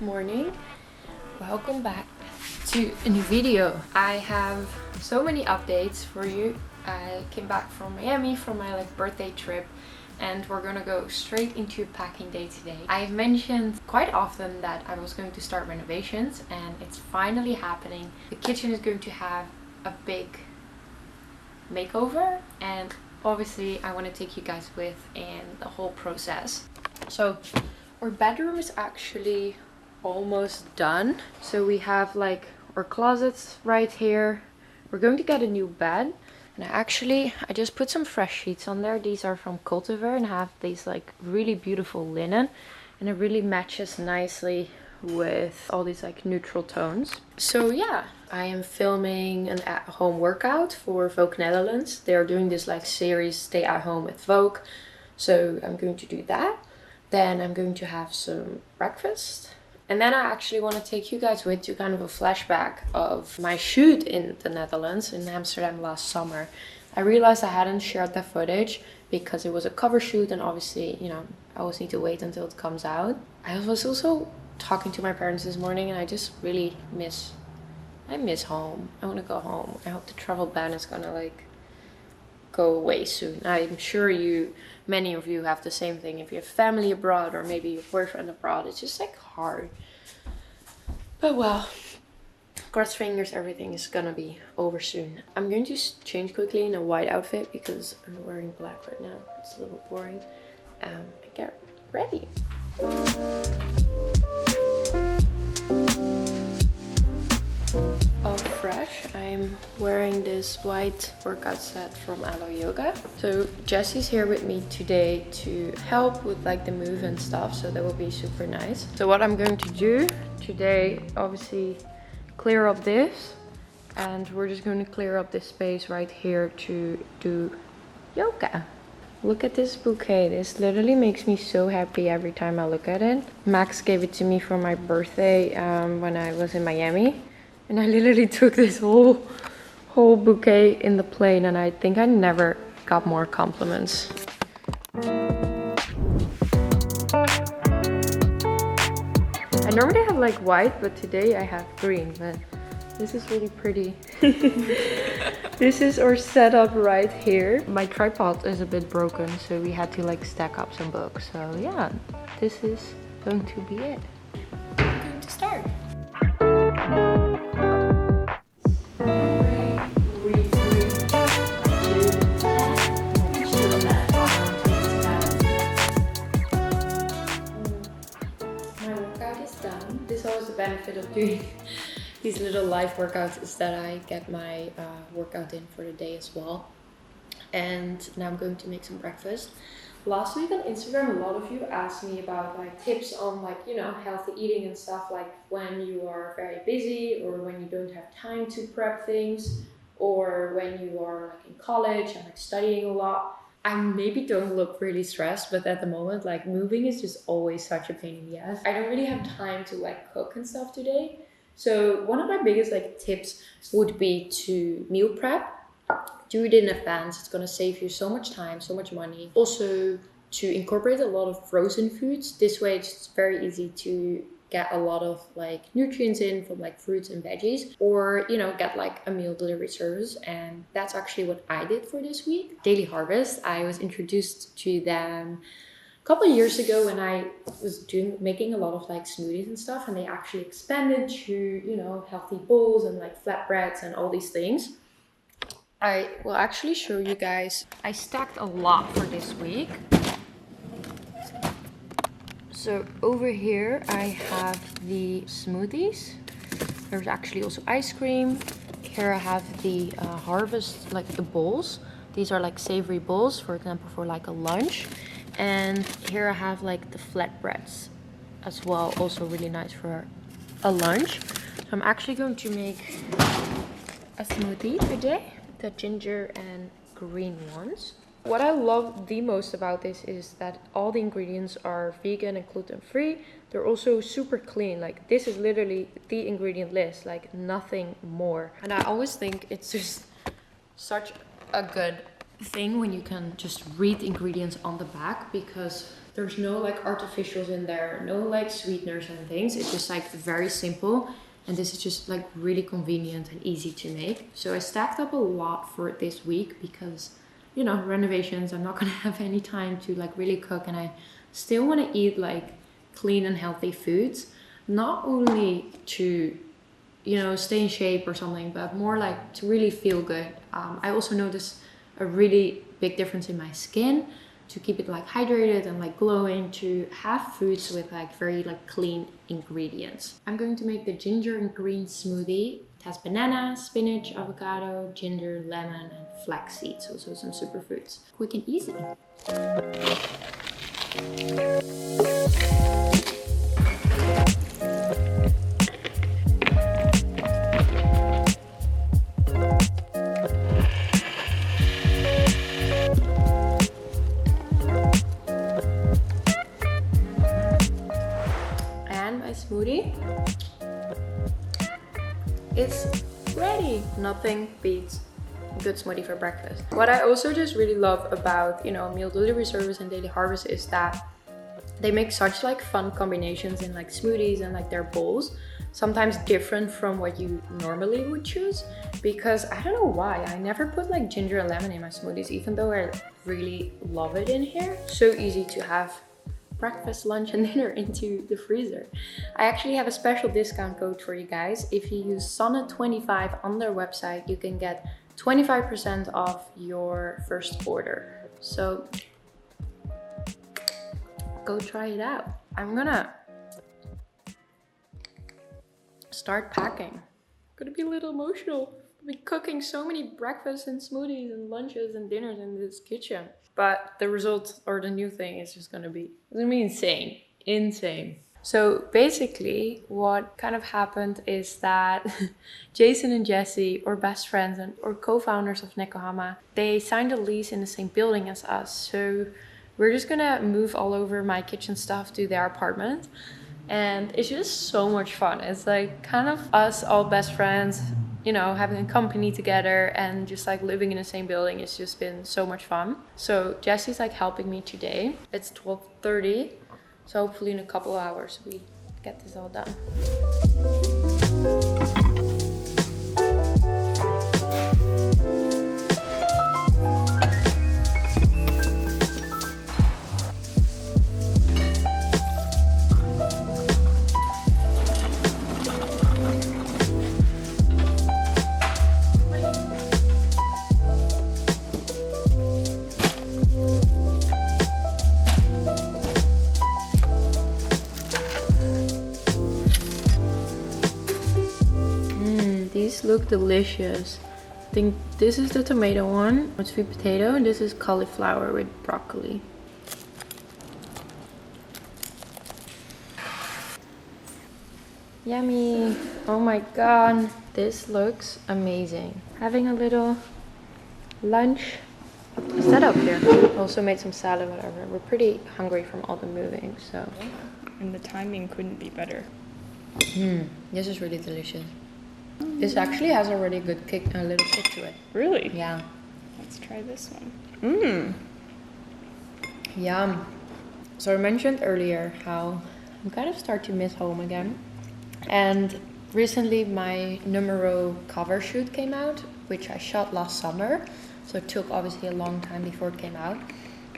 morning. Welcome back to a new video. I have so many updates for you. I came back from Miami from my birthday trip and we're gonna go straight into packing day today. I've mentioned quite often that I was going to start renovations and it's finally happening. The kitchen is going to have a big makeover and obviously I want to take you guys with in the whole process. So our bedroom is actually almost done. So we have our closets right here. We're going to get a new bed. And I just put some fresh sheets on there. These are from Cultivar and have these really beautiful linen. And it really matches nicely with all these neutral tones. So yeah, I am filming an at-home workout for Vloet Netherlands. They are doing this series Stay at Home with Vloet. So I'm going to do that. Then I'm going to have some breakfast. And then I actually want to take you guys with to kind of a flashback of my shoot in the Netherlands, in Amsterdam last summer. I realized I hadn't shared that footage because it was a cover shoot and obviously, I always need to wait until it comes out. I was also talking to my parents this morning and I just really miss home. I want to go home. I hope the travel ban is gonna go away soon. I'm sure many of you have the same thing. If you have family abroad or maybe your boyfriend abroad, it's just hard. But well, cross fingers, everything is gonna be over soon. I'm going to change quickly in a white outfit because I'm wearing black right now. It's a little boring. And get ready. All fresh. I'm wearing this white workout set from Alo Yoga. So Jessie's here with me today to help with the move and stuff, so that will be super nice. So what I'm going to do today, obviously clear up this, and we're just going to clear up this space right here to do yoga. Look at this bouquet. This literally makes me so happy every time I look at it. Max gave it to me for my birthday when I was in Miami. And I literally took this whole bouquet in the plane and I think I never got more compliments. I normally have white, but today I have green, but this is really pretty. This is our setup right here. My tripod is a bit broken, so we had to stack up some books. So yeah, this is going to be it. I'm going to start. Benefit of doing these little live workouts is that I get my workout in for the day as well. And now I'm going to make some breakfast. Last week on Instagram, a lot of you asked me about tips on healthy eating and stuff, when you are very busy or when you don't have time to prep things, or when you are in college and studying a lot. I maybe don't look really stressed, but at the moment, moving is just always such a pain in the ass. I don't really have time to cook and stuff today. So one of my biggest tips would be to meal prep. Do it in advance. It's gonna save you so much time, so much money. Also to incorporate a lot of frozen foods. This way it's very easy to get a lot of nutrients in from fruits and veggies, or get a meal delivery service. And that's actually what I did for this week. Daily Harvest, I was introduced to them a couple of years ago when I was making a lot of smoothies and stuff, and they actually expanded to healthy bowls and flatbreads and all these things. I will actually show you guys. I stacked a lot for this week. So over here I have the smoothies. There's actually also ice cream. Here I have the Harvest, the bowls. These are savory bowls, for example, for a lunch. And here I have the flatbreads as well, also really nice for a lunch. So I'm actually going to make a smoothie today, the ginger and green ones. What I love the most about this is that all the ingredients are vegan and gluten-free. They're also super clean. This is literally the ingredient list, nothing more. And I always think it's just such a good thing when you can just read the ingredients on the back, because There's no like artificials in there, no like sweeteners and things. It's just like very simple. And this is just like really convenient and easy to make. So I stacked up a lot for this week because, you know, renovations, I'm not gonna have any time to like really cook, and I still want to eat like clean and healthy foods, not only to, you know, stay in shape or something, but more like to really feel good. I also notice a really big difference in my skin, to keep it like hydrated and like glowing, to have foods with like very like clean ingredients. I'm going to make the ginger and green smoothie. It has banana, spinach, avocado, ginger, lemon, and flax seeds, also some superfoods. Quick and easy. Smoothie is ready. Nothing beats a good smoothie for breakfast. What I also just really love about, you know, meal delivery service and Daily Harvest is that they make such like fun combinations in like smoothies and like their bowls, sometimes different from what you normally would choose, because I don't know why I never put like ginger and lemon in my smoothies, even though I really love it in here. So easy to have breakfast, lunch, and dinner into the freezer. I actually have a special discount code for you guys. If you use Sanne25 on their website, you can get 25% off your first order. So go try it out. I'm gonna start packing. Gonna be a little emotional. I've been cooking so many breakfasts and smoothies and lunches and dinners in this kitchen. But the result, or the new thing, is just gonna be insane. Insane. So basically what kind of happened is that Jason and Jessie, or best friends and or co-founders of Nekohama, they signed a lease in the same building as us. So we're just gonna move all over my kitchen stuff to their apartment. And it's just so much fun. It's like kind of us all best friends, you know, having a company together and just like living in the same building. It's just been so much fun. So Jessie's like helping me today. It's 12:30, so hopefully in a couple of hours we get this all done. These look delicious. I think this is the tomato one, it's sweet potato, and this is cauliflower with broccoli. Yummy! Oh my god, this looks amazing. Having a little lunch setup here. Also made some salad, whatever. We're pretty hungry from all the moving, so. And the timing couldn't be better. This is really delicious. This actually has already a good kick, a little kick to it. Really? Yeah. Let's try this one. Yum. So I mentioned earlier how I'm kind of start to miss home again. And recently my Numero cover shoot came out, which I shot last summer. So it took obviously a long time before it came out.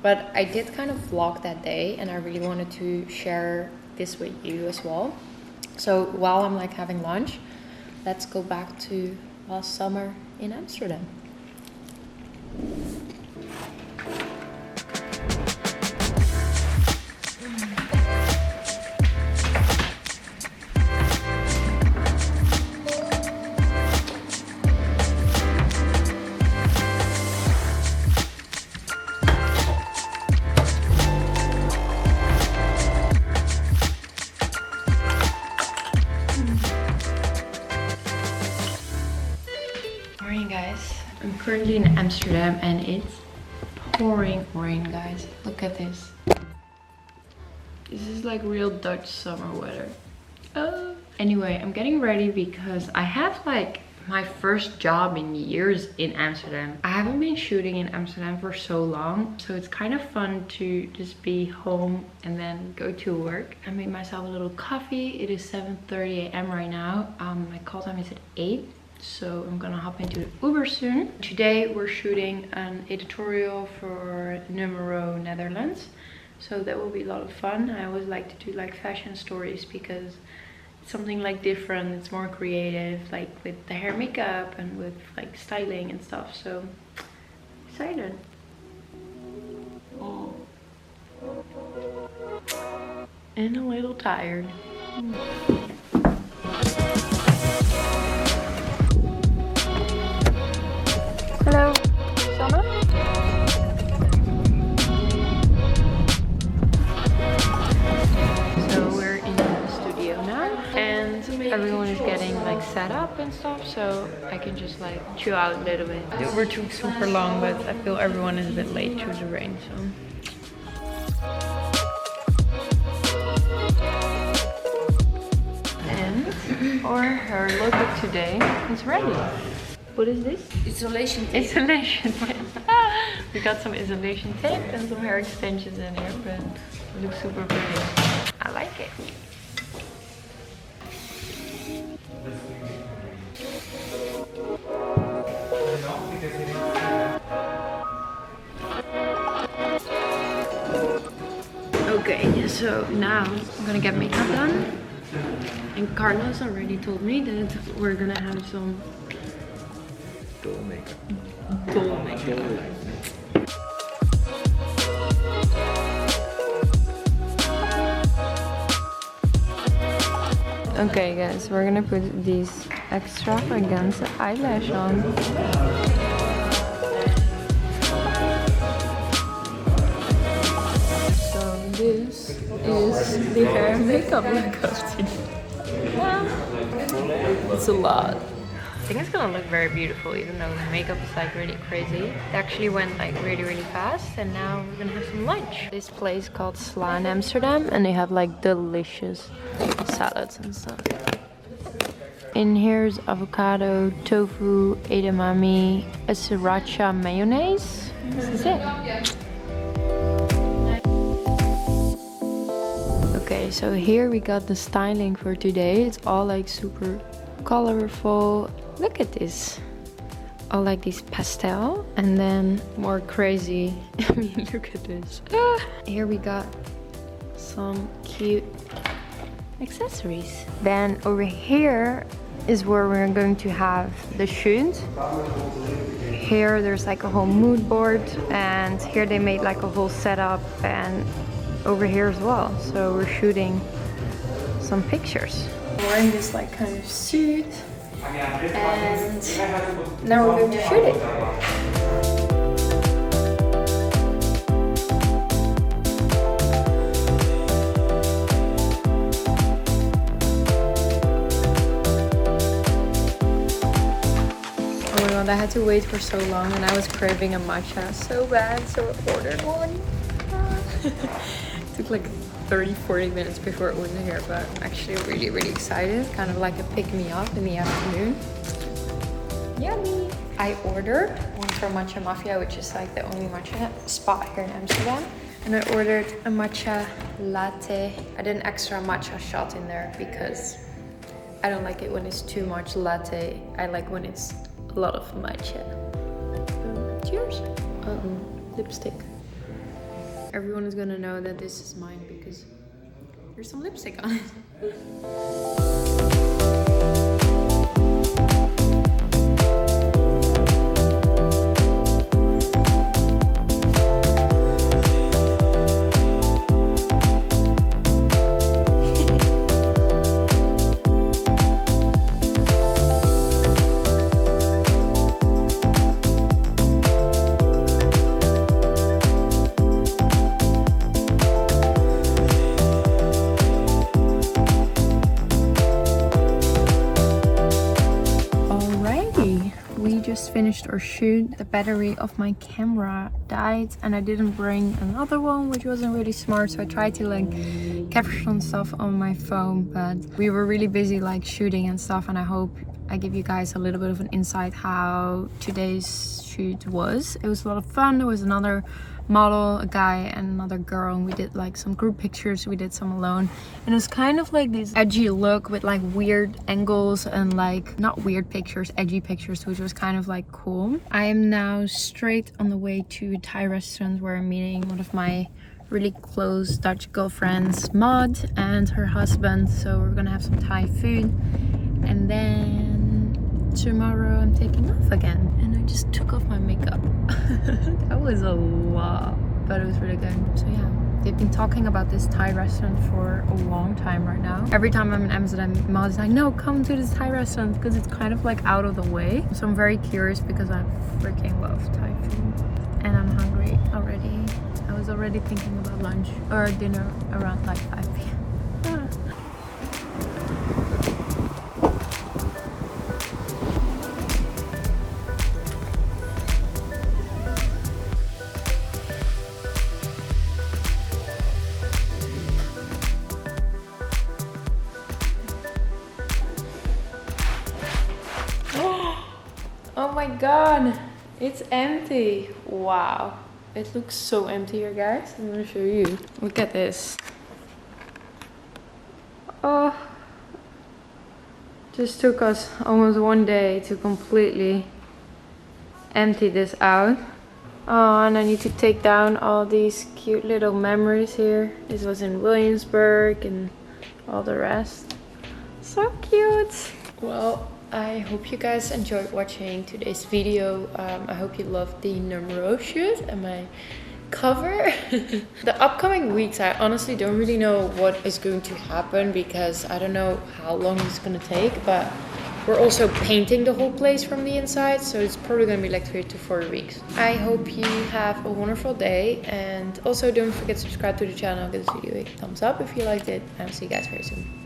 But I did kind of vlog that day, and I really wanted to share this with you as well. So while I'm like having lunch, let's go back to last summer in Amsterdam. I'm currently in Amsterdam and it's pouring rain, guys. Look at this. This is like real Dutch summer weather. Anyway, I'm getting ready because I have like my first job in years in Amsterdam. I haven't been shooting in Amsterdam for so long, so it's kind of fun to just be home and then go to work. I made myself a little coffee. It is 7:30 a.m. right now. My call time is at 8, so I'm gonna hop into the Uber soon. Today we're shooting an editorial for Numero Netherlands, so that will be a lot of fun. I always like to do like fashion stories because something like different, it's more creative, like with the hair, makeup, and with like styling and stuff. So excited. Oh. And a little tired. Hello, Sanne? Everyone is getting like set up and stuff, so I can just like chill out a little bit. The Uber took super long, but I feel everyone is a bit late due to the rain, so. And our hair look of today is ready. What is this? Isolation tape. Isolation tape. We got some isolation tape and some hair extensions in here, but it looks super pretty. I like it. Okay, so now I'm gonna get makeup done, and Carlos already told me that we're gonna have some Dull makeup. dull makeup. Okay guys, we're gonna put these extravaganza eyelash on. So this is the hair and makeup look of today. Yeah. It's a lot. I think it's gonna look very beautiful, even though the makeup is like really crazy. It actually went like really fast, and now we're gonna have some lunch. This place called Vloet in Amsterdam, and they have like delicious salads and stuff. In here's avocado, tofu, edamame, a sriracha mayonnaise. This is it. Okay, so here we got the styling for today. It's all like super colorful. Look at this. All like these pastel, and then more crazy. I mean, look at this. Here we got some cute accessories. Then over here is where we're going to have the shoot. Here there's like a whole mood board, and here they made like a whole setup, and over here as well. So we're shooting some pictures. Wearing this like kind of suit, and now we're going to shoot it. I had to wait for so long, and I was craving a matcha so bad, so I ordered one. It took like 30-40 minutes before it was here, but I'm actually really excited. Kind of like a pick-me-up in the afternoon. Yummy! I ordered one from Matcha Mafia, which is like the only matcha spot here in Amsterdam. And I ordered a matcha latte. I did an extra matcha shot in there because I don't like it when it's too much latte. I like when it's a lot of matcha. Cheers! Lipstick. Everyone is gonna know that this is mine because there's some lipstick on it. just finished our shoot. The battery of my camera died and I didn't bring another one, which wasn't really smart. So I tried to like capture some stuff on my phone, but we were really busy like shooting and stuff, and I hope I give you guys a little bit of an insight how today's shoot was. It was a lot of fun. There was another model, a guy and another girl, and we did like some group pictures, we did some alone, and it was kind of like this edgy look with like weird angles and like not weird pictures, edgy pictures, which was kind of like cool. I am now straight on the way to a Thai restaurant where I'm meeting one of my really close Dutch girlfriends, Maud, and her husband, so we're gonna have some Thai food, and then tomorrow I'm taking off again. And I just took off my makeup. That was a lot, but it was really good. So yeah, they've been talking about this Thai restaurant for a long time right now. Every time I'm in Amsterdam, Maud's like, no, come to this Thai restaurant, because it's kind of like out of the way. So I'm very curious because I freaking love Thai food. And I'm hungry already. I was already thinking about lunch or dinner around like 5 p.m. Oh my god, it's empty. Wow, it looks so empty here, guys. I'm gonna show you. Look at this. Oh, just took us almost one day to completely empty this out. Oh, and I need to take down all these cute little memories here. This was in Williamsburg and all the rest. So cute. Well, I hope you guys enjoyed watching today's video. I hope you loved the Numero shoot and my cover. The upcoming weeks, I honestly don't really know what is going to happen because I don't know how long it's gonna take, but we're also painting the whole place from the inside, so it's probably gonna be like 3 to 4 weeks. I hope you have a wonderful day, and also don't forget to subscribe to the channel, give this video a thumbs up if you liked it, and I'll see you guys very soon.